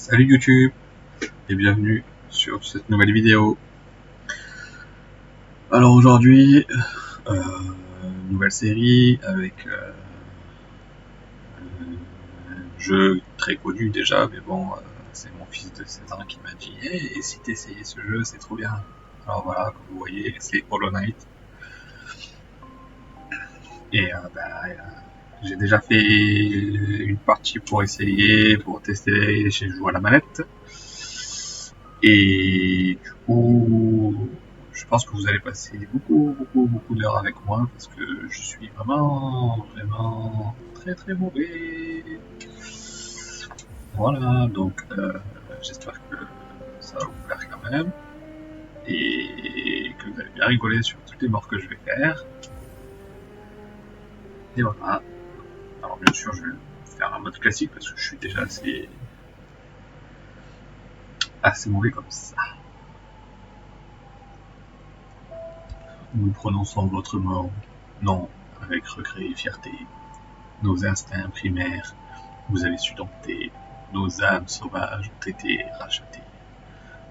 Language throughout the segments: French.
Salut YouTube et bienvenue sur cette nouvelle vidéo. Alors aujourd'hui, nouvelle série avec un jeu très connu déjà, mais bon, c'est mon fils de 16 ans qui m'a dit « Hey, et si t'essayais ce jeu, c'est trop bien !» Alors voilà, comme vous voyez, c'est Hollow Knight. Et j'ai déjà fait une partie pour essayer, pour tester, j'ai joué à la manette. Et du coup, je pense que vous allez passer beaucoup d'heures avec moi parce que je suis vraiment très mauvais. Voilà, donc j'espère que ça va vous plaire quand même et que vous allez bien rigoler sur toutes les morts que je vais faire. Et voilà. Alors bien sûr, je vais faire un mode classique parce que je suis déjà assez mauvais comme ça. Nous prononçons votre nom avec regret et fierté. Nos instincts primaires vous avez su dompter. Nos âmes sauvages ont été rachetées.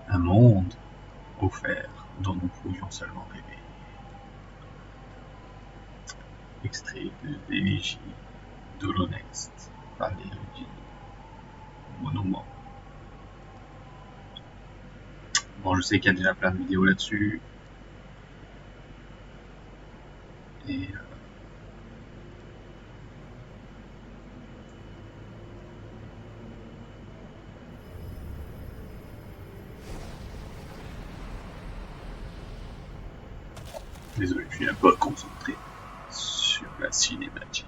Un monde offert dont nous pouvions seulement rêver. Extrait de l'élégie de l'honnête par l'érudit Monomon. Bon, je sais qu'il y a déjà plein de vidéos là-dessus. Et désolé, je suis un peu concentré sur la cinématique.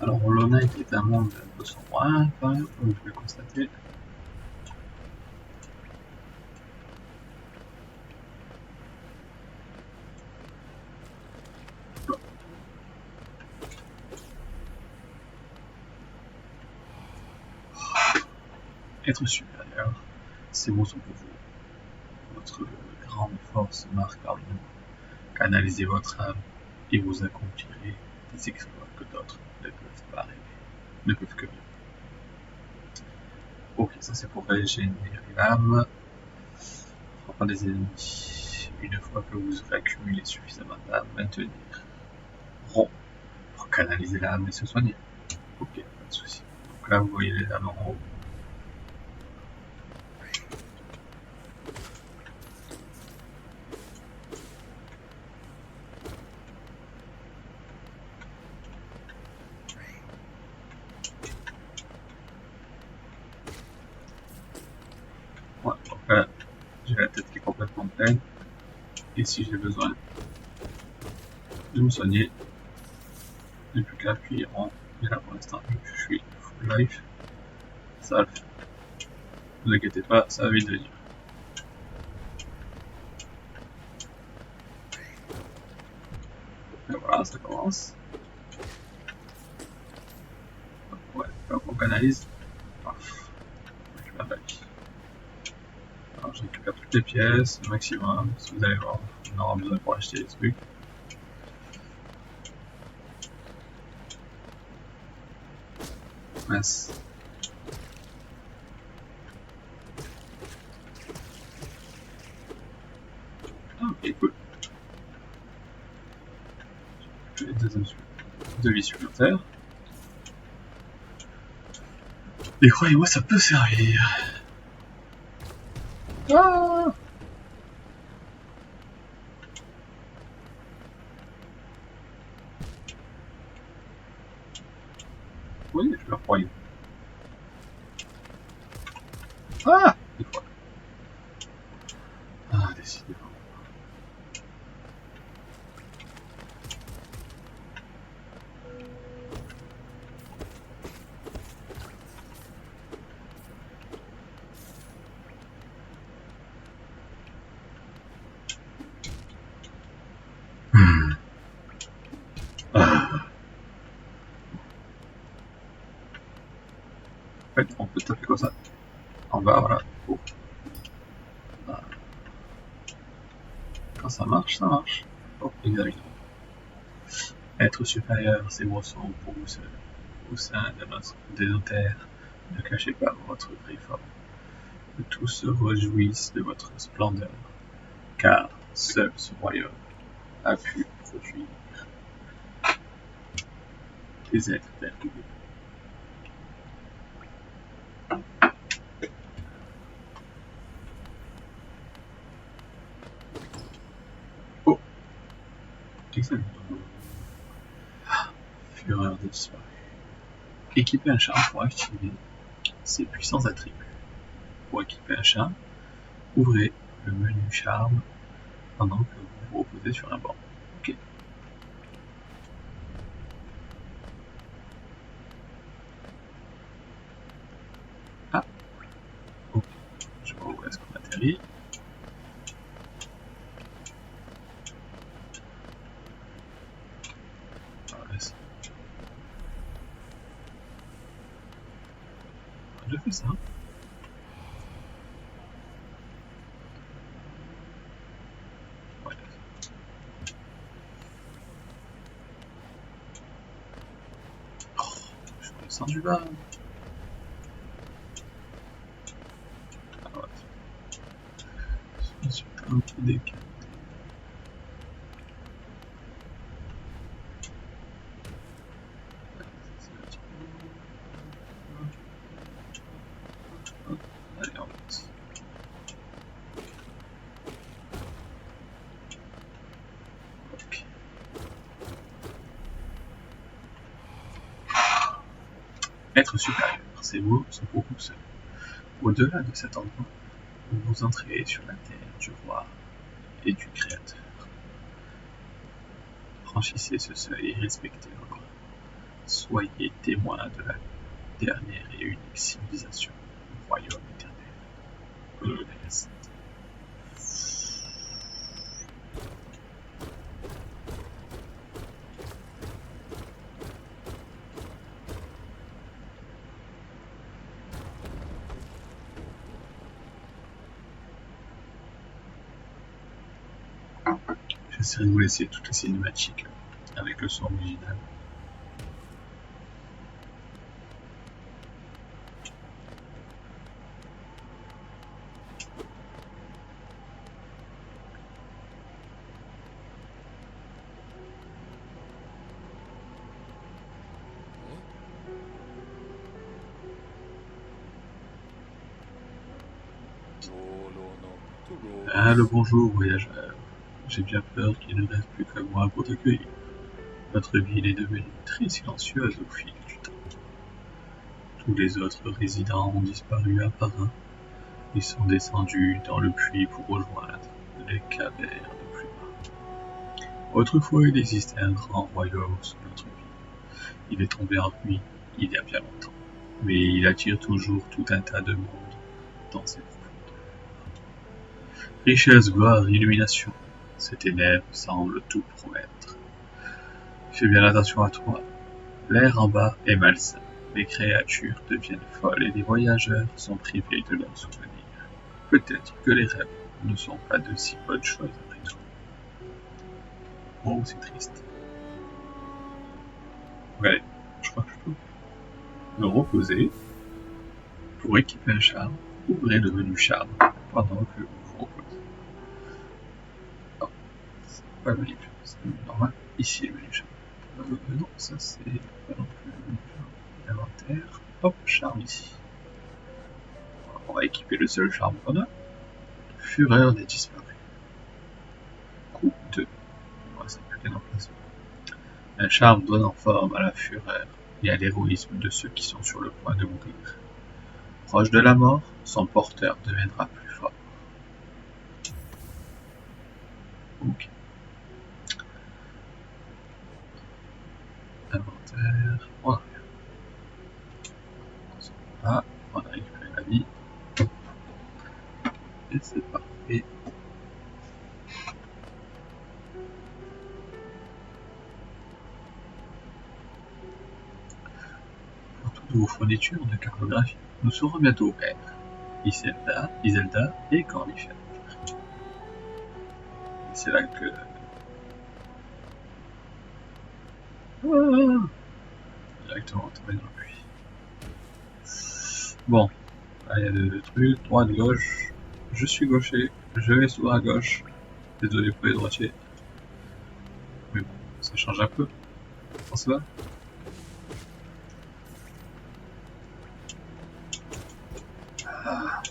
Alors, Hollow Knight est un monde un peu sombre, hein, quand même, comme je vais constater. Être supérieur, ces mots sont pour vous. Votre grande force marque par nous. Canalisez votre âme et vous accomplirez des exploits que d'autres ne peuvent pas rêver, ne peuvent que rêver. Ok, ça c'est pour régénérer l'âme. Pas des ennemis. Une fois que vous aurez accumulé suffisamment d'âme, maintenir rond pour canaliser l'âme et se soigner. Ok, pas de soucis. Donc là, vous voyez les âmes en haut. Ouais, donc là, j'ai la tête qui est complètement pleine. Et si j'ai besoin de me soigner, il n'y a plus qu'à appuyer rond. Et là, pour l'instant, je suis full life. Ça va le faire. Ne vous inquiétez pas, ça va vite venir. Et voilà, ça commence. Ouais, pas bon. canalise. Paf. Je récupère de la vie. Alors je récupère toutes les pièces, le maximum, si vous allez voir, on aura besoin pour acheter les trucs. Mince. Ah, ok, cool. J'ai deux vies supplémentaires. Et croyez-moi, ça peut servir. Ah, oui, je le croyais. Ah, ah, décidément. Ah. En fait, on peut taper comme ça. En bas, voilà. Oh. Ah. Quand ça marche, ça marche. Oh, exactement. Être supérieur, ces mots sont pour vous seul. Au sein de nos terres, ne cachez pas votre vrai forme. Que tous se réjouissent de votre splendeur, car seul ce royaume a pu produire des êtres tels que vous. Oh, excellent. Fureur de disparu. Équipez un charme pour activer ses puissants attributs. Pour équiper un charme, ouvrez le menu charme pendant que vous vous reposez sur un banc. Ok. Ah. Ok. Je vois où est-ce qu'on atterrit. Je fais ça. Ouais. Oh, je descends du bas. Ah ouais. Je suis un peu décalé. Allez, on monte. Ok. Être supérieur, ces mots sont pour vous seuls. Au-delà de cet endroit, vous entrez sur la terre du roi et du créateur. Franchissez ce seuil et respectez le roi. Soyez témoins de la dernière et unique civilisation, le royaume éternel. Reste. J'essaierai de vous laisser toutes les cinématiques avec le son original. Ah, le bonjour, voyageur. J'ai bien peur qu'il ne reste plus que moi pour t'accueillir. Notre ville est devenue très silencieuse au fil du temps. Tous les autres résidents ont disparu un par un. Ils sont descendus dans le puits pour rejoindre les cavernes plus bas. Autrefois, il existait un grand royaume sous notre ville. Il est tombé en ruine il y a bien longtemps, mais il attire toujours tout un tas de monde dans ses profondeurs. Richesse, gloire, illumination, ces ténèbres semblent tout promettre. Fais bien attention à toi. L'air en bas est malsain, les créatures deviennent folles et les voyageurs sont privés de leurs souvenirs. Peut-être que les rêves ne sont pas de si bonnes choses après tout. Oh, c'est triste. Ouais, je crois que je peux me reposer pour équiper un charme. Ouvrez le menu charme pendant que vous reposez. Oh, c'est pas le menu. C'est normal. Ici le menu charme. Non, ça c'est pas non plus le menu charme. L'inventaire. Hop, charme ici. On va équiper le seul charme qu'on a. Fureur des disparus. Coup 2. Ouais, ça peut bien en place. Un charme donnant forme à la fureur et à l'héroïsme de ceux qui sont sur le point de mourir. Proche de la mort, son porteur deviendra plus fort. Ok. Inventaire. On a rien. Ah, on a récupéré la vie. Et c'est parfait. Pour toutes vos fournitures de cartographie, nous serons bientôt au père. Iselda et Cornichette. C'est là que... Ah, directement tomber dans la pluie. Bon, là il y a deux trucs, droite, gauche. Je suis gaucher, je vais souvent à gauche. Désolé pour les droitiers. Mais bon, ça change un peu. Comment ça va? Ah.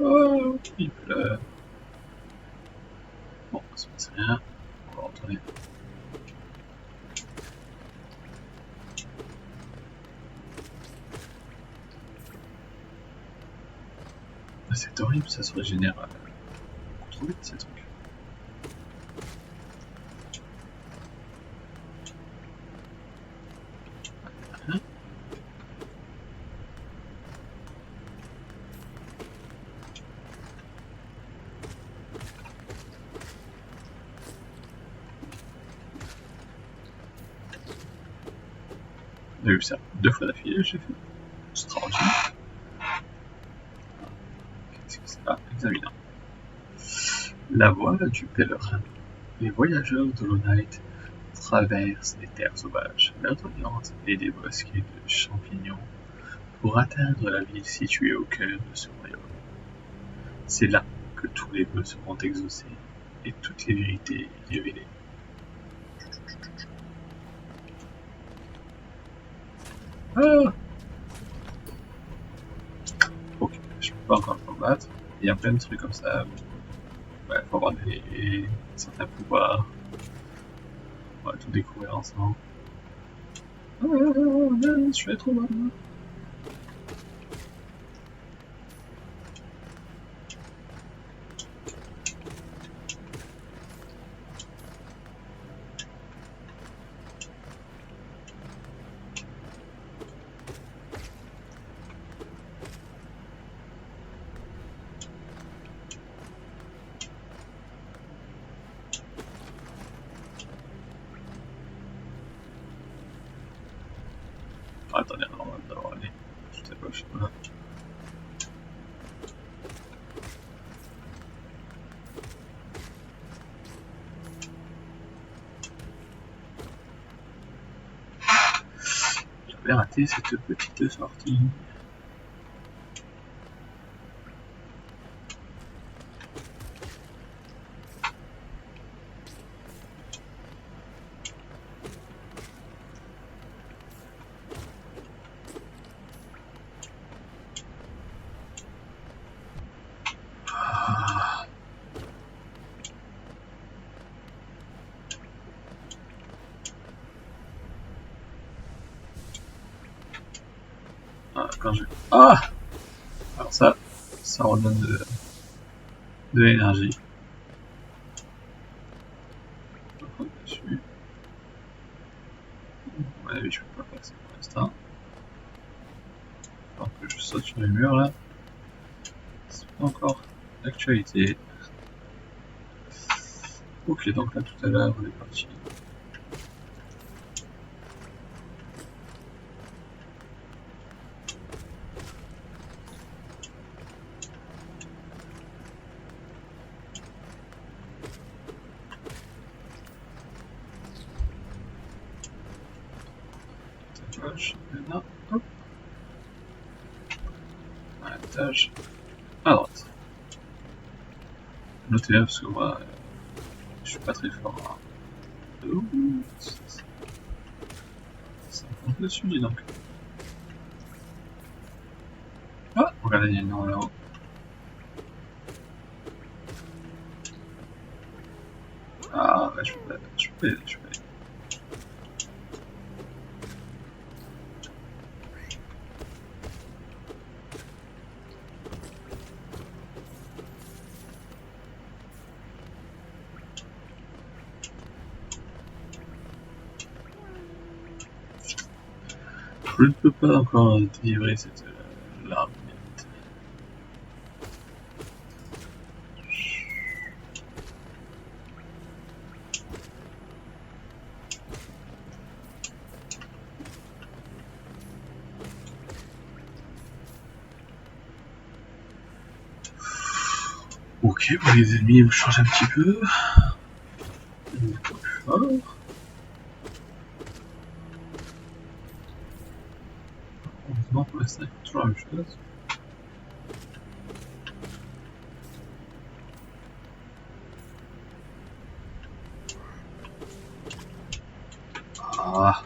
Oh, il pleut. Bon, ça se passe rien. On va retourner. C'est horrible, ça se régénère trop vite ces trucs. Hein? On a eu ça 2 fois d'affilée, j'ai fait. C'est extraordinaire. Qu'est-ce que c'est? Ah, examinant. La voie du pèlerin. Les voyageurs d'Hollow-Knight traversent les terres sauvages, verdoyantes et des bosquets de champignons pour atteindre la ville située au cœur de ce royaume. C'est là que tous les vœux seront exaucés et toutes les vérités révélées. Ah! Ok, je peux pas encore le combattre. Il y a plein de trucs comme ça. Ouais, faut avoir certains pouvoirs. On va tout découvrir ensemble. Ah, je vais trop mal. Attendez, on va d'abord aller tout à gauche. Voilà. J'avais raté cette petite sortie. quand je... Ah! Alors ça redonne de l'énergie. Dessus. Ouais, je peux pas passer pour l'instant. Alors que je saute sur les murs là. C'est pas encore d'actualité. Ok, donc là tout à l'heure on est parti. Gauche, là, hop. Un étage à droite. Notez là parce que moi je suis pas très fort. Ça me compte dessus, dis donc. Ah, regardez, il y a une norme là-haut. Ah, ouais, je peux y aller. Je ne peux pas encore délivrer cette larme. Ok, pour les ennemis, on change un petit peu. Plus fort. Heureusement, pour l'instant, il faut toujours la même chose. Ah.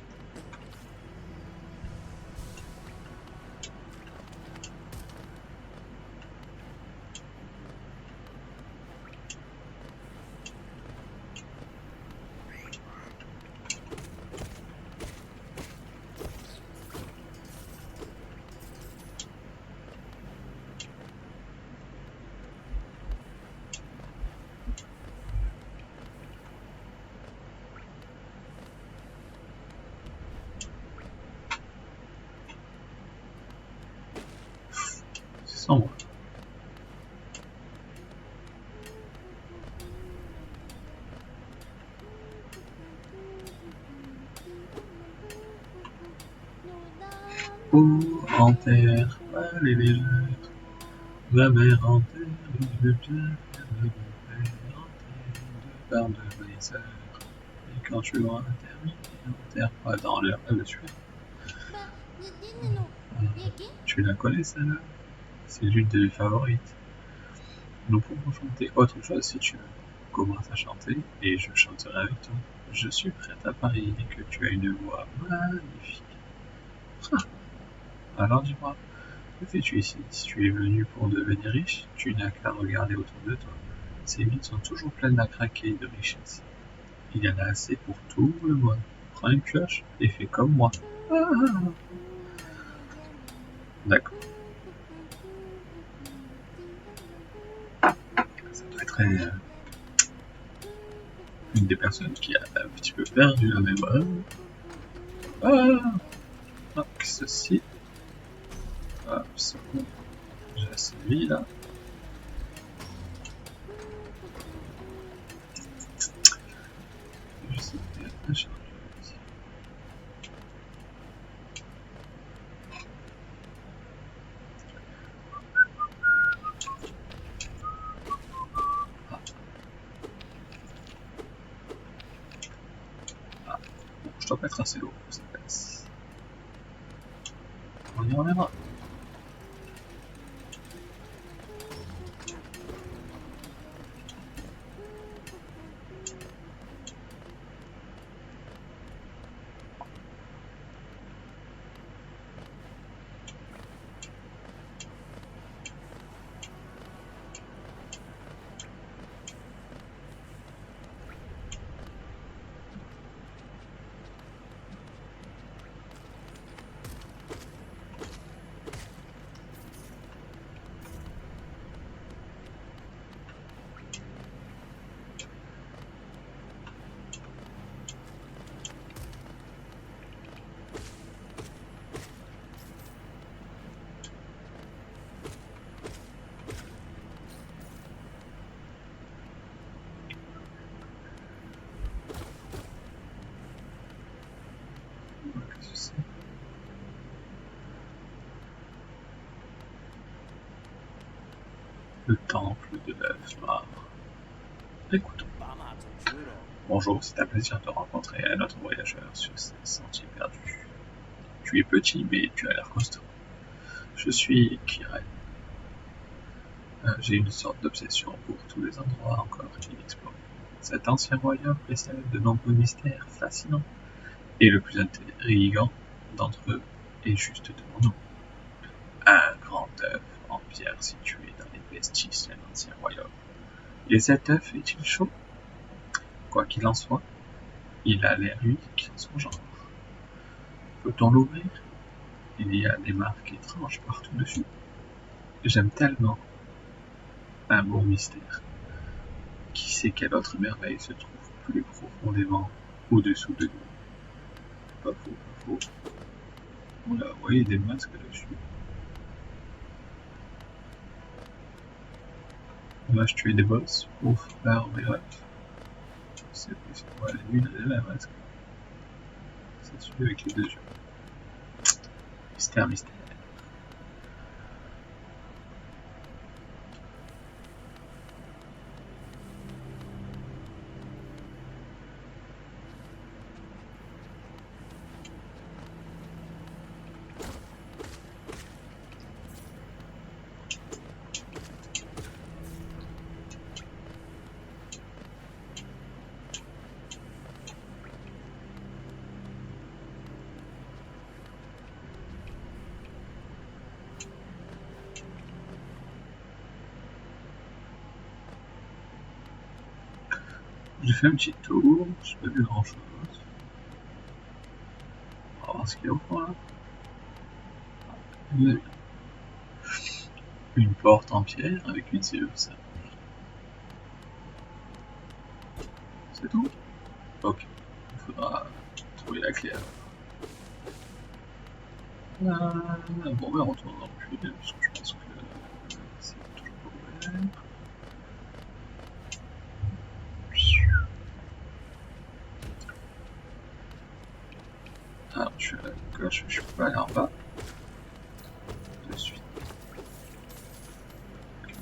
C'est sombre. Oh, en terre, allez les lettres. Ma mère en terre, je veux bien faire de mon père en terre, de part de mes sœurs. Et quand tu auras terminé, enterre pas dans leur... Ah, bah, super. Tu la connais celle-là? C'est l'une de mes favorites. Nous pouvons chanter autre chose si tu veux. Commence à chanter et je chanterai avec toi. Je suis prête à parier que tu as une voix magnifique. Alors dis-moi, que fais-tu ici? Si tu es venu pour devenir riche, tu n'as qu'à regarder autour de toi. Ces mines sont toujours pleines à craquer de richesses. Il y en a assez pour tout le monde. Prends une pioche et fais comme moi. Ah. D'accord. Ça doit être une des personnes qui a un petit peu perdu la mémoire. Ah. Donc ceci. Hop, c'est bon. J'ai assez de vie là. Je sais pas, je je dois pas être assez lourd pour cette place. On y reviendra. Le temple de l'œuf noir. Écoutons. Bonjour, c'est un plaisir de rencontrer un autre voyageur sur ces sentiers perdus. Tu es petit, mais tu as l'air costaud. Je suis Kiren. J'ai une sorte d'obsession pour tous les endroits encore inexplorés. Cet ancien royaume précède de nombreux mystères fascinants, et le plus intriguant d'entre eux est juste devant nous. Un grand œuf en pierre situé dans les vestiges d'un ancien royaume. Et cet œuf est-il chaud? Quoi qu'il en soit, il a l'air unique en son genre. Peut-on l'ouvrir? Il y a des marques étranges partout dessus. J'aime tellement un beau mystère. Qui sait quelle autre merveille se trouve plus profondément au-dessous de nous? Pas faux, pas faux. Oula, vous voyez des masques dessus. On va tuer des boss pour faire des rêves. C'est possible. Ouais, lui, il a la masque. C'est celui avec les deux yeux. Mystère, mystère. J'ai fait un petit tour, j'ai pas vu grand chose. On va voir ce qu'il y a au fond là. Une porte en pierre avec une serrure simple. C'est tout? Ok. Il faudra trouver la clé alors. Bon, ben on retourne dans le puits, puisque je pense que c'est toujours pas ouvert. Alors, je suis à la gauche, je peux pas aller en bas. De suite. Okay.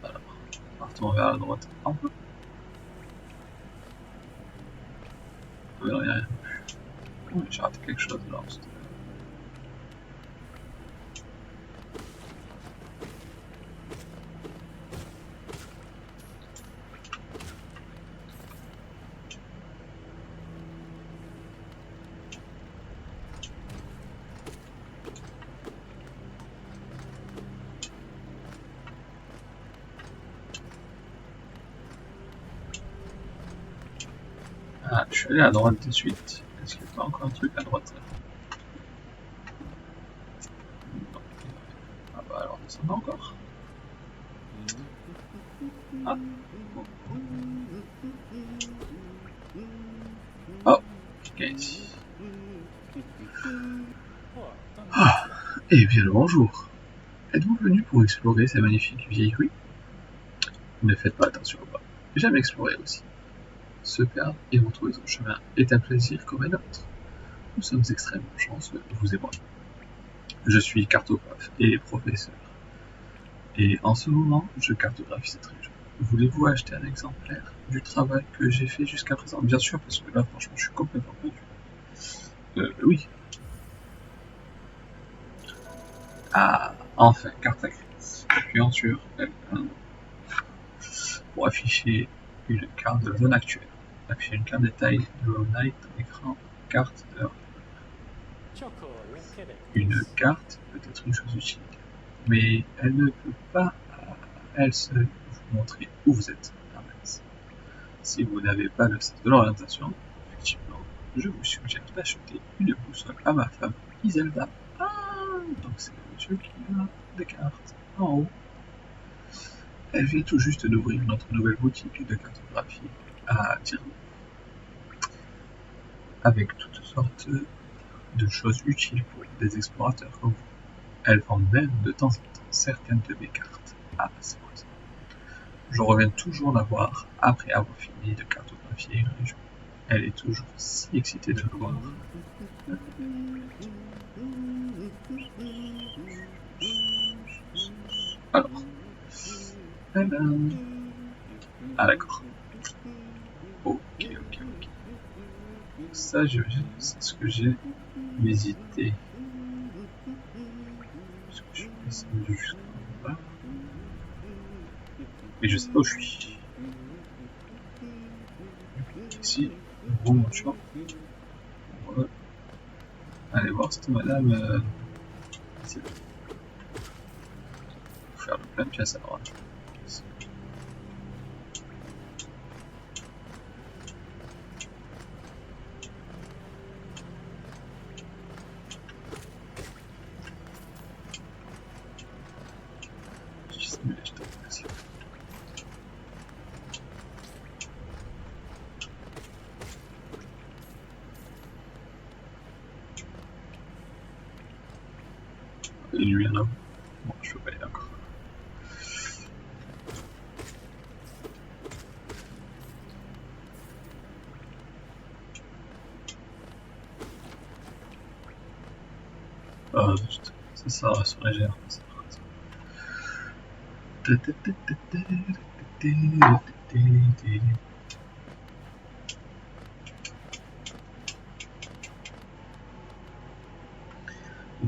Alors, partons vers la droite un peu. Non, il n'y a rien. Oui, j'ai raté quelque chose là. Ah, je suis allé à droite de suite. Est-ce qu'il n'y a pas encore un truc à droite là? Non. Ah bah alors descendons encore. Ah. Oh, ok. Ah, eh bien le bonjour. Êtes-vous venu pour explorer ces magnifiques vieilles ruines? Ne faites pas attention au bas. J'aime explorer aussi. Se perdre et retrouver son chemin est un plaisir comme un autre. Nous sommes extrêmement chanceux, vous et moi. Je suis cartographe et professeur. Et en ce moment, je cartographie cette région. Voulez-vous acheter un exemplaire du travail que j'ai fait jusqu'à présent? Bien sûr, parce que là, franchement, je suis complètement perdu. Oui. Ah, enfin, carte à grise. Appuyons sur L1 pour afficher une carte de la zone actuelle. Afficher une carte détail de Hollow Knight dans l'écran carte de Une carte peut être une chose utile, mais elle ne peut pas à elle seule vous montrer où vous êtes. Si vous n'avez pas le sens de l'orientation, effectivement, je vous suggère d'acheter une boussole à ma femme Iselda. Ah, donc c'est le monsieur qui a des cartes en haut. Elle vient tout juste d'ouvrir notre nouvelle boutique de cartographie à Tirna, avec toutes sortes de choses utiles pour des explorateurs comme vous. Elle vend même de temps en temps certaines de mes cartes. Ah, c'est quoi ça? Je reviens toujours la voir après avoir fini de cartographier une région. Elle est toujours si excitée de le voir. Alors. Ah d'accord. Ok. Ça, c'est ce que j'ai visité. Est-ce que je suis descendu jusqu'en bas? Mais je sais pas où je suis. Ici, gros mon champ. On va aller voir cette madame. C'est là. Faut faire le plein de pièces alors. Et lui, là. Bon, je peux pas y aller encore. Juste, ça sera sur la GR.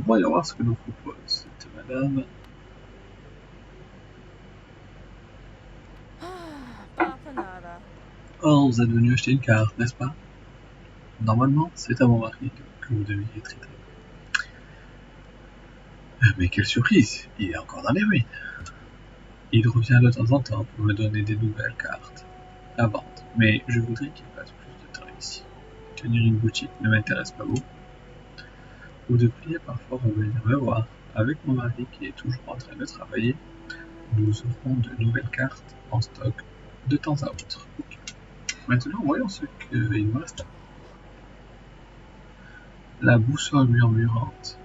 Voyons voir ce que nous propose cette madame. Oh, vous êtes venu acheter une carte, n'est-ce pas? Normalement, c'est à mon mari que vous deviez traiter. Mais quelle surprise! Il est encore dans les ruines. Il revient de temps en temps pour me donner des nouvelles cartes à vendre, mais je voudrais qu'il passe plus de temps ici. Tenir une boutique ne m'intéresse pas beaucoup. Vous devriez parfois revenir me voir. Avec mon mari qui est toujours en train de travailler, nous aurons de nouvelles cartes en stock de temps à autre. Okay. Maintenant, voyons ce qu'il me reste. La boussole murmurante.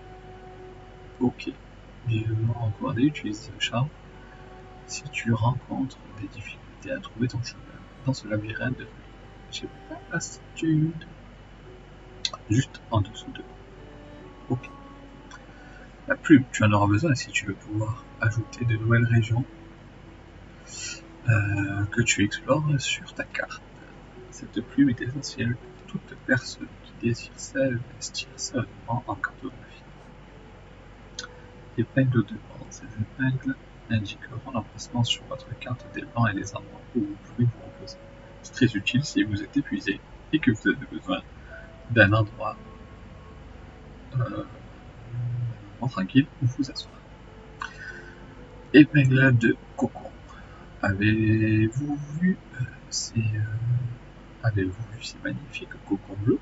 Ok. Vivement recommandé, utilise le charme. Si tu rencontres des difficultés à trouver ton chemin dans ce labyrinthe de ruines, j'ai pas lassitude. Juste en dessous de. Ok. La plume, tu en auras besoin si tu veux pouvoir ajouter de nouvelles régions que tu explores sur ta carte. Cette plume est essentielle pour toute personne qui désire s'investir sérieusement en cartographie. Épingle de bord. Ces épingles indiqueront l'emplacement sur votre carte des bancs et des endroits où vous pouvez vous reposer. C'est très utile si vous êtes épuisé et que vous avez besoin d'un endroit tranquille où vous asseoir. Épingle de cocon. Avez-vous vu ces magnifiques cocons bleus?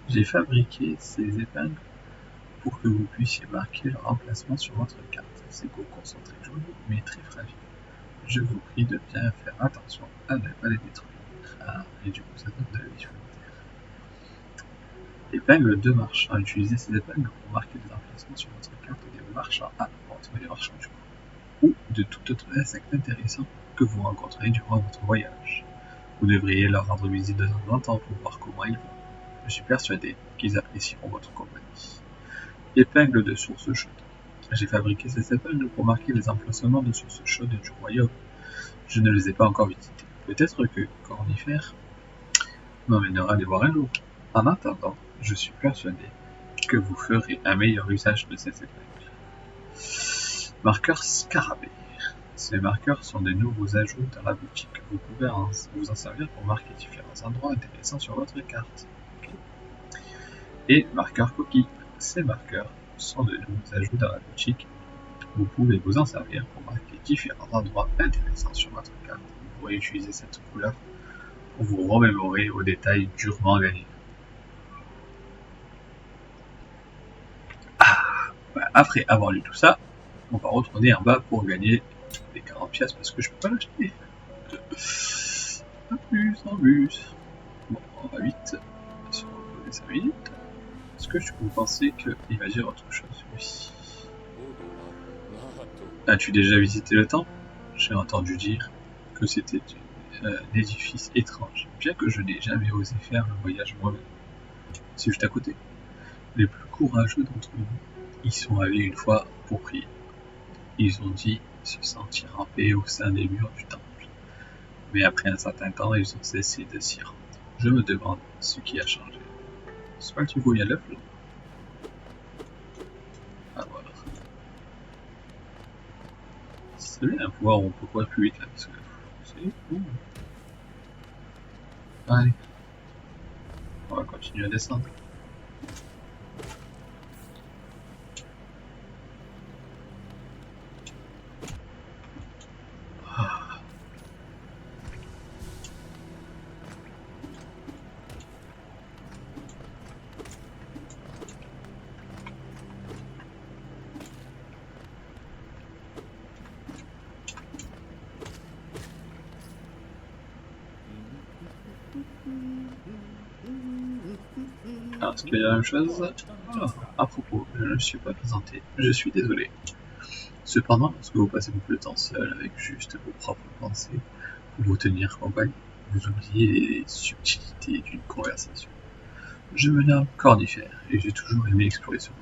J'ai fabriqué ces épingles pour que vous puissiez marquer leur emplacement sur votre carte. Ces cocons sont très jolis mais très fragiles. Je vous prie de bien faire attention à ne pas les détruire. Et du coup ça donne de la vie sur la terre. Épingle de marchand. Utilisez ces épingles pour marquer des emplacements sur votre carte des marchands à porte, des marchands du coup, ou de tout autre insecte intéressant que vous rencontrez durant votre voyage. Vous devriez leur rendre visite de temps en temps pour voir comment ils vont. Je suis persuadé qu'ils apprécieront votre compagnie. Épingle de source chaude. J'ai fabriqué ces épingles pour marquer les emplacements de sources chaudes du royaume. Je ne les ai pas encore visitées. Peut-être que Cornifère m'emmènera les voir un jour. En attendant, je suis persuadé que vous ferez un meilleur usage de ces épingles. Marqueurs scarabée. Ces marqueurs sont des nouveaux ajouts dans la boutique. Vous pouvez vous en servir pour marquer différents endroits intéressants sur votre carte. Okay. Et marqueurs coquilles. Ces marqueurs sont de nouveaux ajouts dans la boutique. Vous pouvez vous en servir pour marquer différents endroits intéressants sur votre carte. Vous pourrez utiliser cette couleur pour vous remémorer aux détails durement gagnés. Après avoir lu tout ça, on va retourner en bas pour gagner les 40 pièces parce que je peux pas l'acheter. En plus. Bon, on va vite se reposer 5 minutes. Est-ce que vous pensez qu'il va dire autre chose? Oui. As-tu déjà visité le temple? J'ai entendu dire que c'était un édifice étrange, bien que je n'ai jamais osé faire le voyage moi-même. C'est juste à côté. Les plus courageux d'entre vous Ils sont allés une fois pour prier. Ils ont dit se sentir en paix au sein des murs du temple. Mais après un certain temps, ils ont cessé de s'y rendre. Je me demande ce qui a changé. C'est pas que tu vois bien l'œuf là? Ah voilà. C'est bien un pouvoir où on peut courir plus vite là, parce que c'est cool. Allez, on va continuer à descendre. Alors, est-ce qu'il y a la même chose? À propos, je ne me suis pas présenté. Je suis désolé. Cependant, lorsque vous passez beaucoup de temps seul avec juste vos propres pensées pour vous tenir compagnie, vous oubliez les subtilités d'une conversation. Je me nomme Cornifère et j'ai toujours aimé explorer ce monde.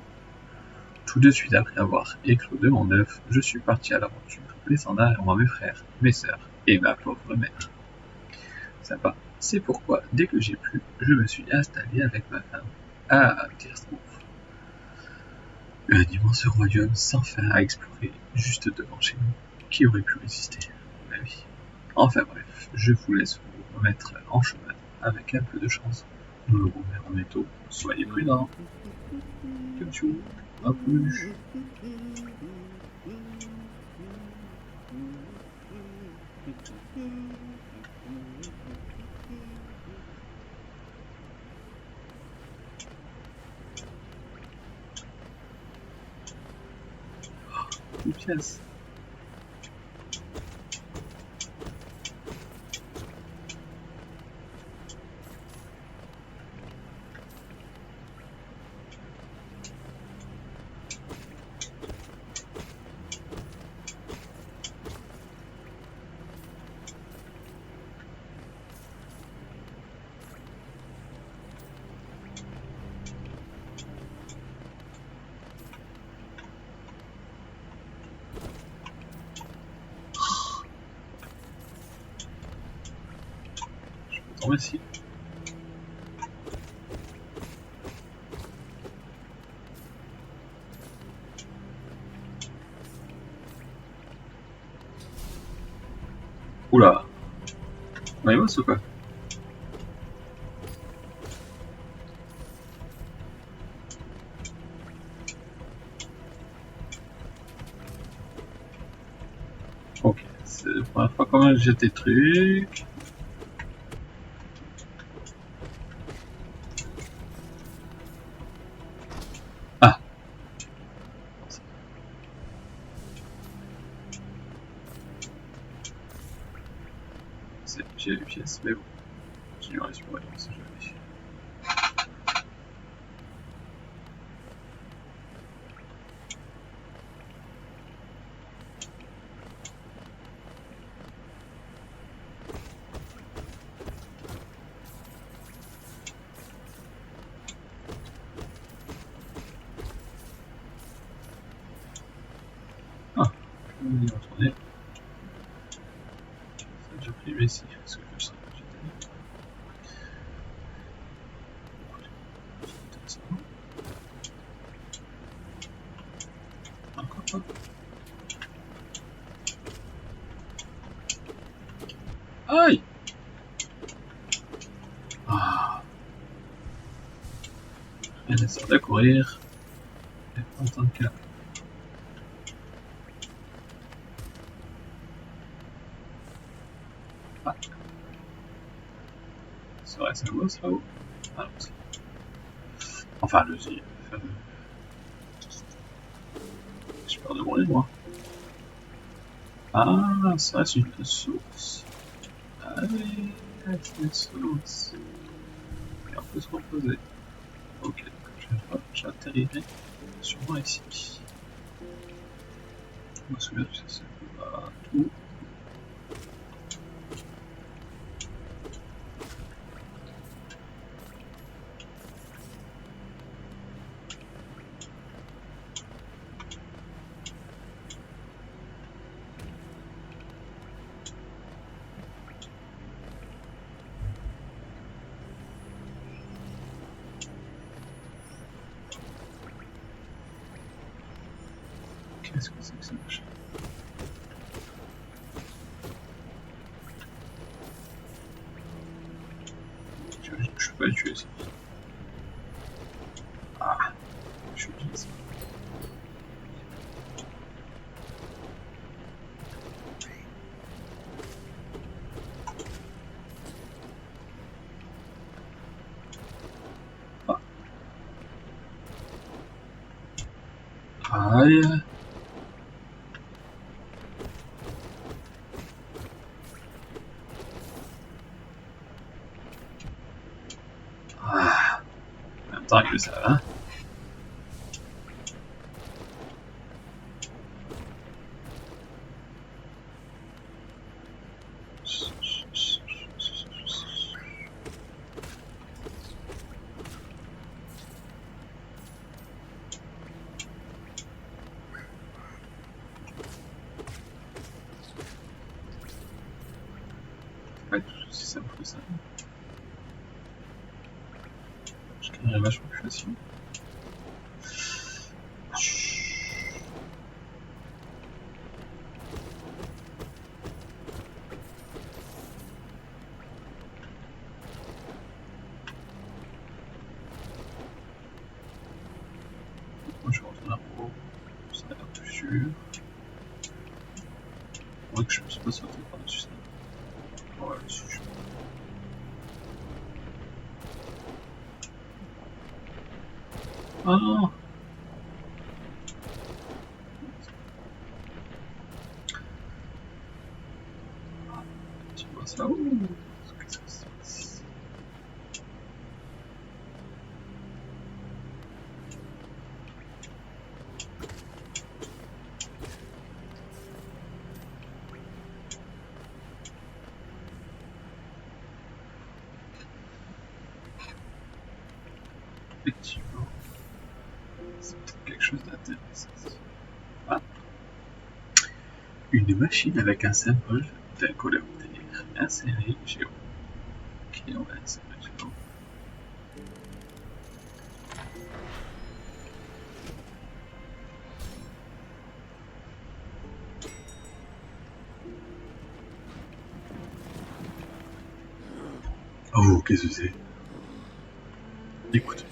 Tout de suite après avoir éclos de mon œuf, je suis parti à l'aventure, laissant derrière moi mes frères, mes sœurs et ma pauvre mère. Sympa. C'est pourquoi, dès que j'ai pu, je me suis installé avec ma femme à Tirstrouff. Un immense royaume sans fin à explorer, juste devant chez nous. Qui aurait pu résister? Ma vie. Enfin bref, je vous laisse vous remettre en chemin avec un peu de chance. Nous nous reverrons bientôt. Soyez prudents. Tchou, à plus. Une pièce. Je peux tomber ici. Oula. On y va ou quoi? Ok, c'est la première fois quand même que j'ai des trucs. Ah. J'ai les pièces, mais bon. Continuons à explorer, on sait jamais. Ah, je vais y retourner. Ça a déjà pris ici, parce que je sais que j'étais. Encore pas. Aïe! Ah! Elle essaie de courir. Et en tant que. Ah! Serait-ce un boss là-haut? Ah non, c'est. Enfin, le J'ai peur de mourir, moi. Ah, ça c'est une source. Allez, c'est une source. Et on peut se reposer. Ok, donc j'atterrirai sûrement ici. Je me souviens que c'est pas tout. Qu'est-ce que c'est que ça machin? Je peux pas le tuer ça. Ah, je suis obligé de ça. Aïe. Ah. En même temps que ça va. Ouais, si ça me fait ça. Je gagnerais vachement plus facilement. Moi je rentre en haut, ça a l'air plus sûr. Ouais, que je puisse pas sauter par-dessus ça. Ouais, si je... Ah non! Tu vois ça où? Qu'est-ce que ça se passe? Effectivement, c'est peut-être quelque chose d'intéressant. Ah. Une machine avec un symbole d'un coléoptère inséré géo. Ok, on va insérer géo. Oh, qu'est-ce que c'est? Écoute.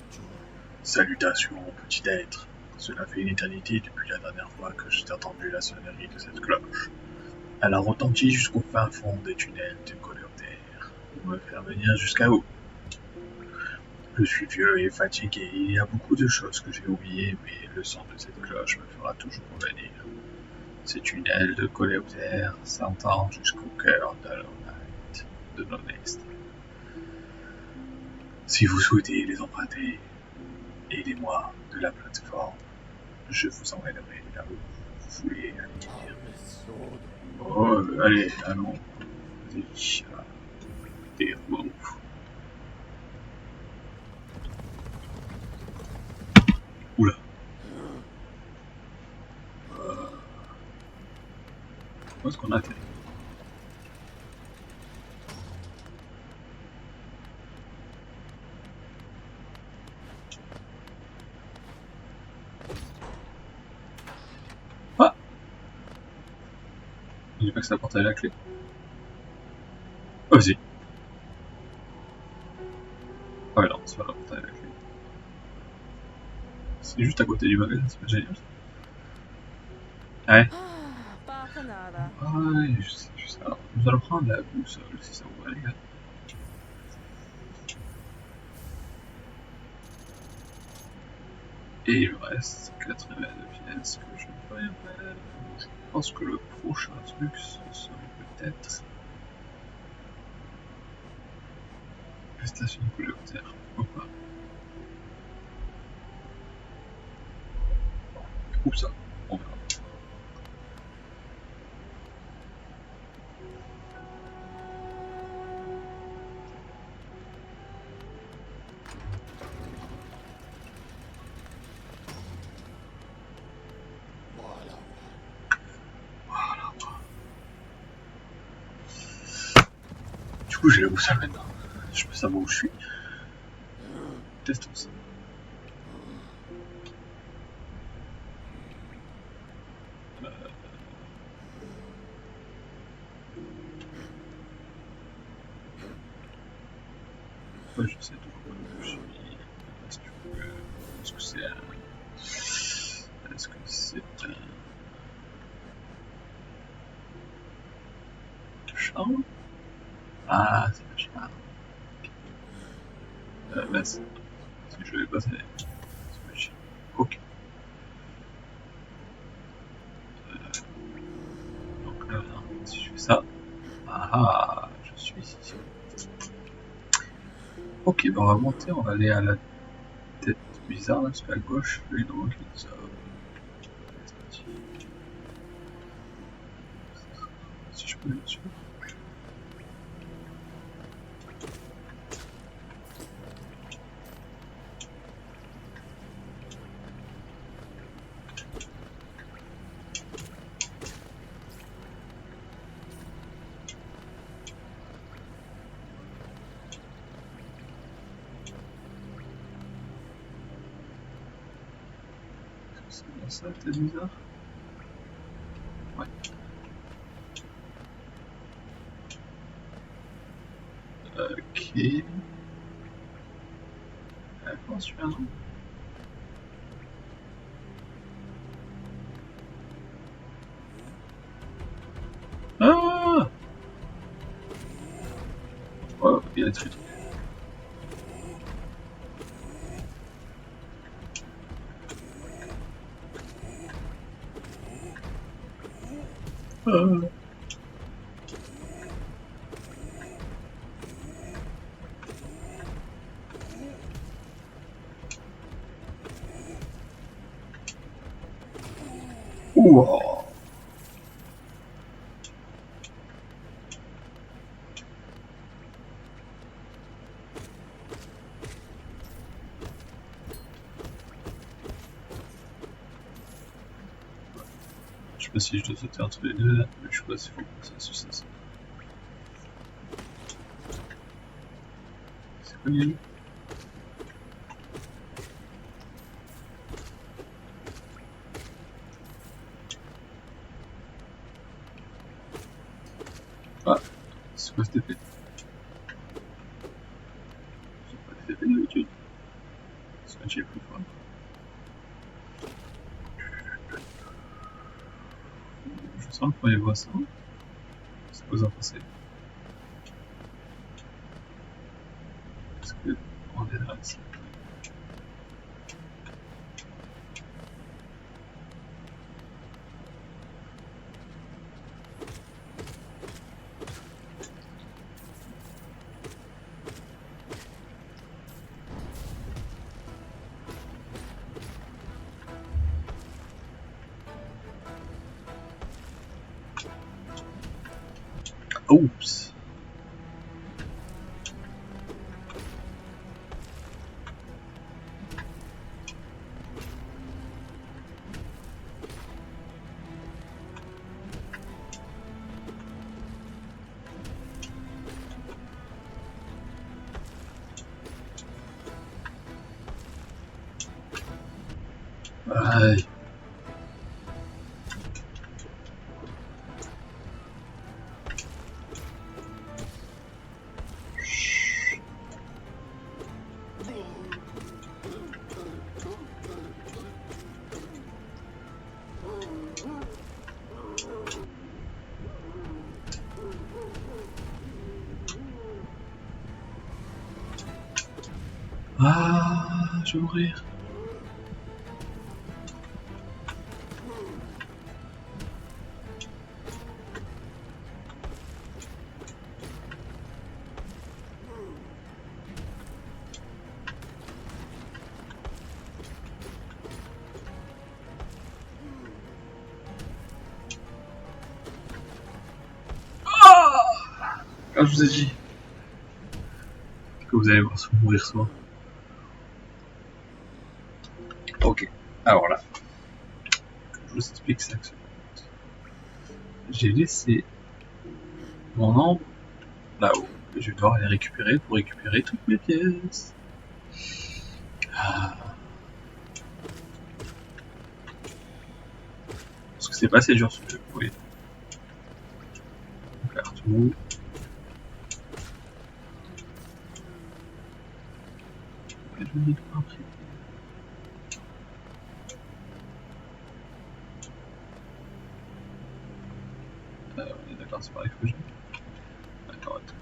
Salutations, petit être. Cela fait une éternité depuis la dernière fois que j'ai entendu la sonnerie de cette cloche. Elle a retenti jusqu'au fin fond des tunnels de coléoptère pour me faire venir jusqu'à vous. Je suis vieux et fatigué, il y a beaucoup de choses que j'ai oubliées, mais le son de cette cloche me fera toujours revenir. Ces tunnels de coléoptère s'entendent jusqu'au cœur de l'Honnête. Si vous souhaitez les emprunter, aidez-moi de la plateforme. Je vous emmènerai là où vous voulez aller. Oh, allez, allons. Vas-y. Des mots. Oula. Où est-ce qu'on a atterri? Ah! Je dis pas que ça apportait la clé. Oh, vas-y. Ah ouais, non, c'est pas là pour la clé. C'est juste à côté du magasin, c'est pas génial. Ouais. Ouais, je sais. Alors, nous allons prendre la boussole si ça vous va, les gars. Et il me reste 82 pièces que je ne peux rien faire. Je pense que le prochain truc, ce serait peut-être la station de coléoptère. Ou pas. Ou ça. On verra. Du coup, j'ai la boussole maintenant. Je peux savoir où je suis. Testons ça. Est-ce que c'est un... Est-ce que c'est un... charme? Ah, c'est un charme. Bah, si je vais passer... C'est magique. Ok. Donc là, si je fais ça... Ah, je suis ici. Ok, bah on va monter, on va aller à la tête bizarre, là, parce qu'à gauche, les droits qui nous a... Si je peux aller dessus. C'est bien ça, la tête bizarre? Ouais. Ok. Comment se fait un nom? Ah! Oh, il y a des trucs. Ah. Ouah. Je sais pas si je dois sauter entre les deux là, mais je sais pas s'il faut penser sur ça. C'est quoi les... Ah, c'est quoi cet effet? C'est pas des effets d'habitude. C'est un chip plus fort. Je sens le premier voit ça. C'est quoi vous en pensez? Est-ce que on est là ici? Oups! Aïe! Ah, je vais mourir. Ah, je vous ai dit que vous allez voir mourir souvent. Ok, alors là, je vous explique ça. J'ai laissé mon ombre là-haut. Je vais devoir les récupérer pour récupérer toutes mes pièces. Ah. Parce que c'est pas assez dur ce jeu, oui. Partout. Je vais pas après. c'est pareil que j'ai. D'accord, attends.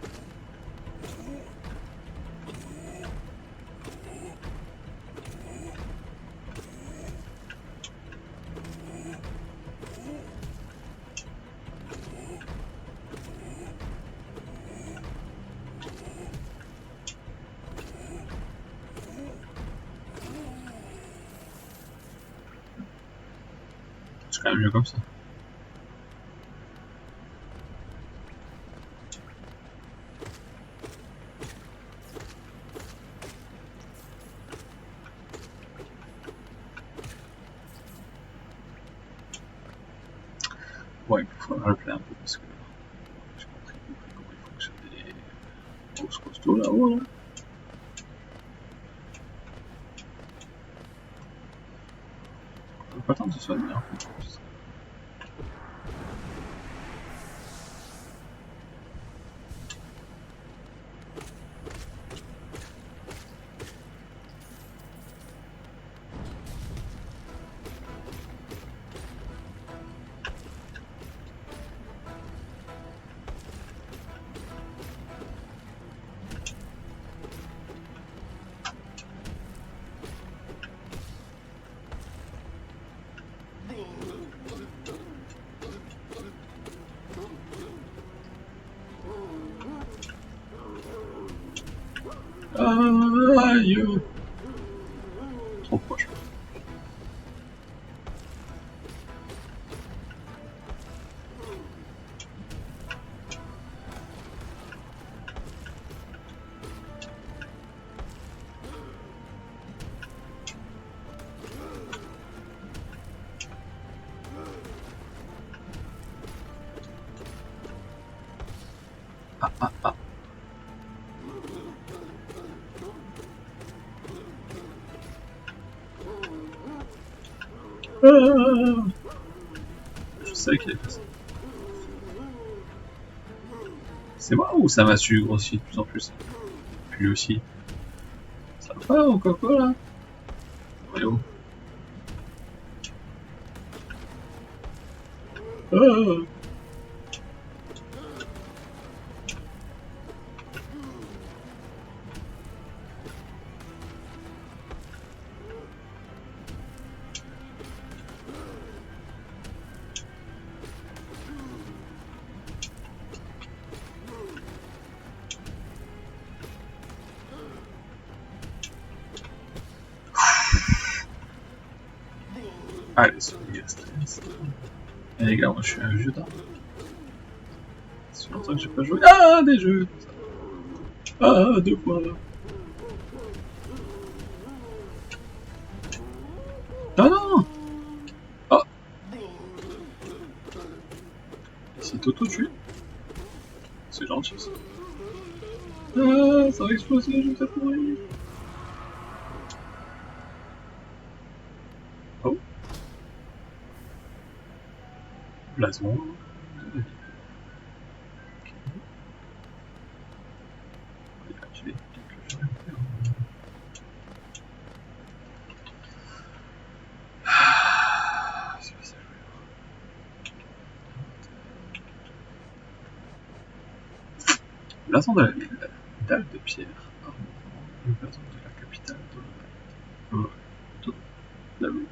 C'est quand même mieux comme ça. Ouais, il faut rappeler un peu parce que j'ai pas très compris comment ils fonctionnent les grosses costauds là-haut. Là. Pas tant que ce soit bien en fait. Aïe! Trop proche. Ah ah ah. Ah, je sais qu'il a fait ça. C'est moi ou ça m'a su grossir de plus en plus? Puis lui aussi. Ça va pas au coco là? Voyons. Ah. Allez, c'est méga stress. Et les gars, moi je suis un vieux d'art. Ça fait longtemps que j'ai pas joué. Ah, des jeux! Ah, 2 fois là. Non, non! Ah! C'est t'auto-tué. C'est gentil ça. Ah, ça va exploser, je vais peut-être mourir. Oh! Blason. J'ai quelques jeux à faire. Ah, c'est bizarre. Blason de la ville. Dalle de pierre. Le blason de la capitale Dolomite.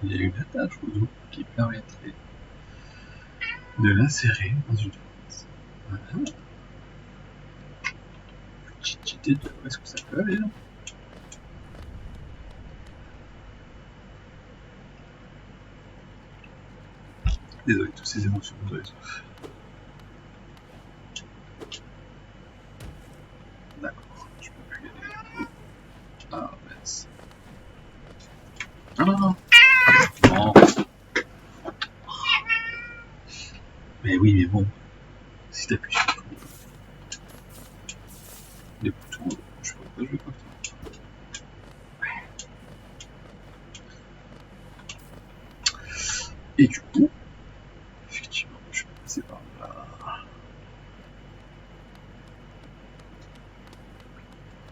Il y a une attache au dos qui permettrait de l'insérer dans une phrase. Voilà. Petite idée de où est-ce que ça peut aller là. Désolé, toutes ces émotions de réseau. D'accord, je peux plus y aller. Ah mince. Non, non, non. Non. Mais oui, mais bon. Si t'appuies sur les boutons, je peux pas jouer comme ça. Et du coup, effectivement, je vais passer par là.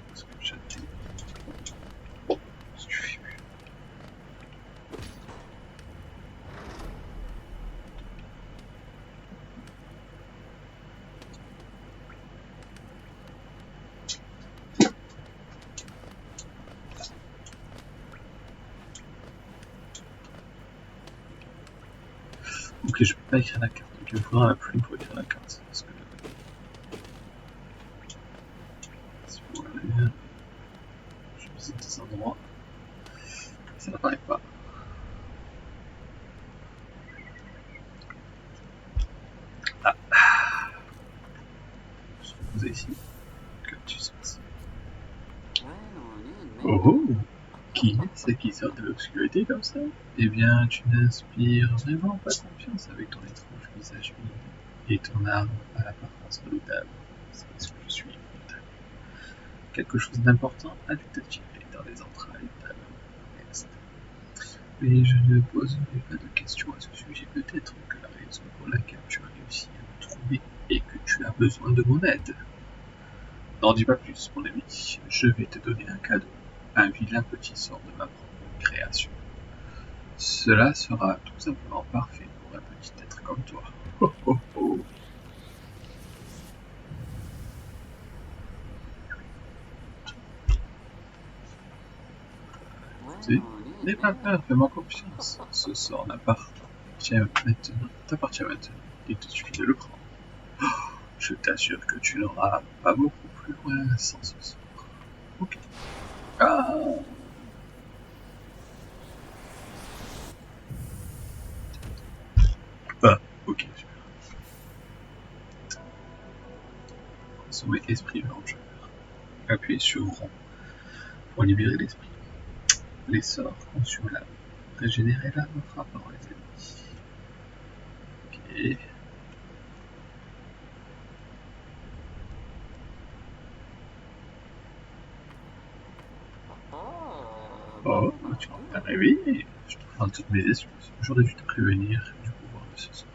Parce que j'ai été... Oh, si tu fais plus. que je peux pas écrire la carte, donc il me faudra la plume pour écrire la carte. Parce que... Si vous voulez, je visite des endroits, ça n'apparaît pas. Ah. Je vais poser ici, que tu sois. Oh oh! Qui c'est qui sort de l'obscurité comme ça? Eh bien, tu n'inspires vraiment pas confiance avec ton étrange visage humide et ton arme à l'apparence redoutable. C'est parce que je suis redoutable. Quelque chose d'important a dû t'attirer dans les entrailles de l'Est. Mais je ne poserai pas de questions à ce sujet. Peut-être que la raison pour laquelle tu as réussi à me trouver est que tu as besoin de mon aide. N'en dis pas plus, mon ami. Je vais te donner un cadeau. Un vilain petit sort de ma propre création. Cela sera tout simplement parfait pour un petit être comme toi. Oh, oh, oh. N'aie pas peur, fais-moi confiance. Ce sort t'appartient maintenant. Il te suffit de le prendre. Oh, je t'assure que tu n'auras pas beaucoup plus loin sans ce sort. Ok. Ah! Ah, ok, super. Consommer esprit vengeur. Appuyez sur rond pour libérer l'esprit. Les sorts conçus l'âme. Régénérer l'âme en frappant les ennemis. Ok. Oh, tu m'as réveillé. Je te prends toutes mes excuses. J'aurais dû te prévenir du pouvoir de ce sort.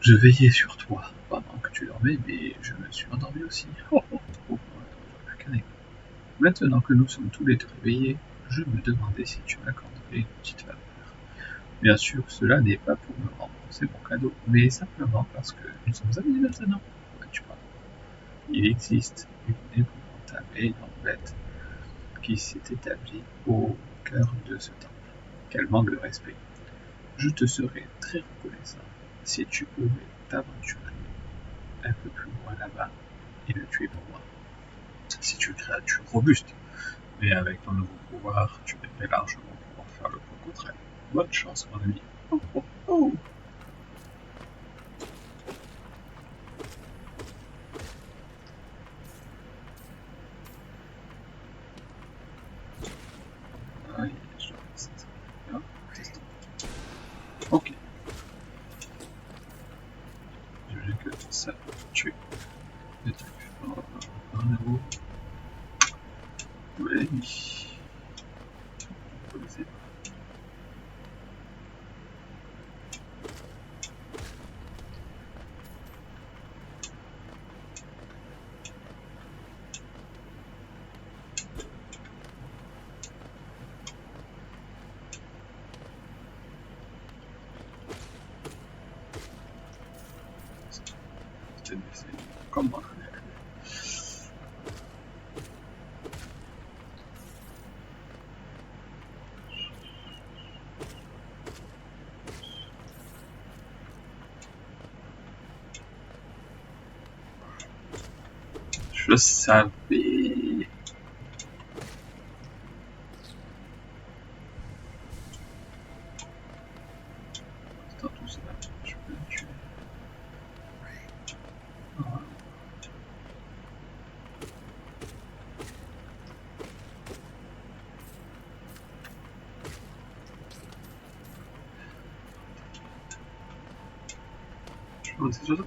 Je veillais sur toi pendant que tu dormais, mais je me suis endormi aussi. Oh, oh, oh, maintenant que nous sommes tous les deux réveillés, je me demandais si tu m'accorderais une petite faveur. Bien sûr, cela n'est pas pour me rembourser mon cadeau, mais simplement parce que nous sommes amis maintenant. Tu vois, il existe une épouvantable et énorme bête qui s'est établie au cœur de ce temple. Quel manque de respect. Je te serais très reconnaissant si tu pouvais t'aventurer un peu plus loin là-bas et le tuer pour moi. C'est une créature robuste, mais avec ton nouveau pouvoir, tu devrais largement pouvoir faire le point contraire. Bonne chance, mon ami. Oh, oh, oh. Aïe, je dois faire ça. Ok. Je veux que ça tue. Les trucs. Un euro. Oui. Faut laisser. C'est comme moi. Je savais. Attends, tout ça, je peux le tuer. Voilà. Je peux lancer sur ça.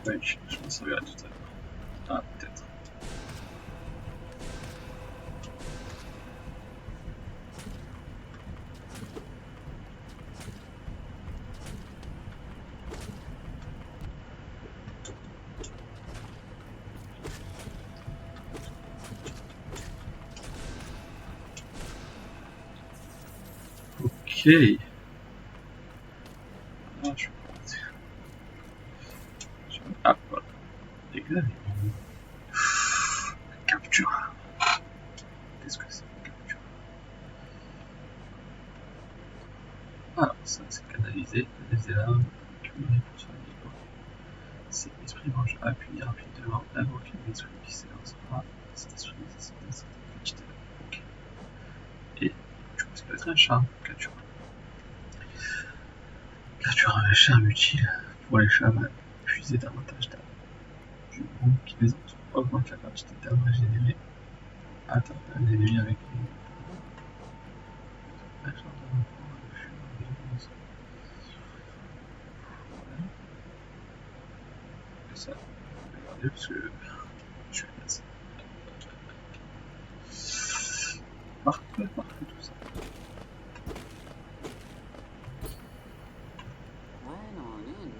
Ouais, je m'en servirai tout à l'heure. Ah, peut-être. Ok. Ah, je Alors, ça c'est canalisé, les larmes, accumulées pour soigner. Cet esprit mange appuie rapidement, invoque une esprit qui s'élancera. Cet esprit nécessite un certain petit élan. Ok. Et tu peux peut être un charme, capture. Capture un charme utile pour les chamans, puiser davantage d'âme. Du monde qui les entoure augmente la quantité d'âme régénérée. Atteindre un ennemi avec une. Un genre de rapport à le fur et à mesure. Et ça, je vais regarder parce que je vais faire ça. Parfait, parfait tout ça.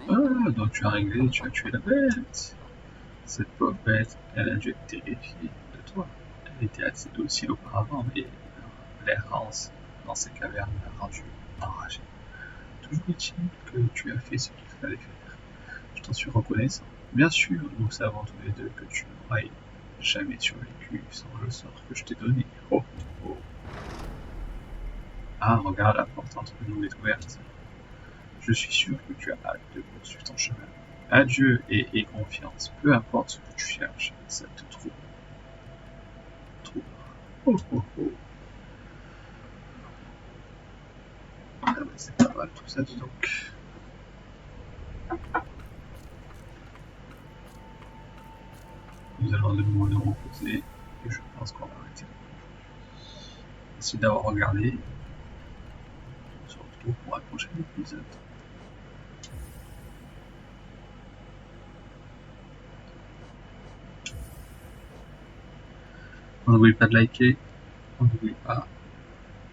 Ah, donc tu as réglé, tu as tué la bête. Cette pauvre bête, elle a dû être terrifiée de toi. Elle était assez docile auparavant, mais l'errance dans ces cavernes l'a rendue enragée. Toujours est-il que tu as fait ce qu'il fallait faire. Je t'en suis reconnaissant. Bien sûr, nous savons tous les deux que tu n'aurais jamais survécu sans le sort que je t'ai donné. Oh, oh. Ah, regarde, la porte entre nous est ouverte. Je suis sûr que tu as hâte de poursuivre ton chemin. Adieu et aie confiance, peu importe ce que tu cherches, ça te trouve. Oh, oh, oh. Ah bah c'est pas mal tout ça, dis donc. Nous allons de nouveau nous reposer et je pense qu'on va arrêter. Merci d'avoir regardé. On se retrouve pour un prochain épisode. N'oubliez pas de liker, n'oubliez pas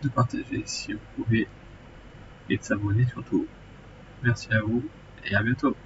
de partager si vous pouvez et de s'abonner surtout. Merci à vous et à bientôt.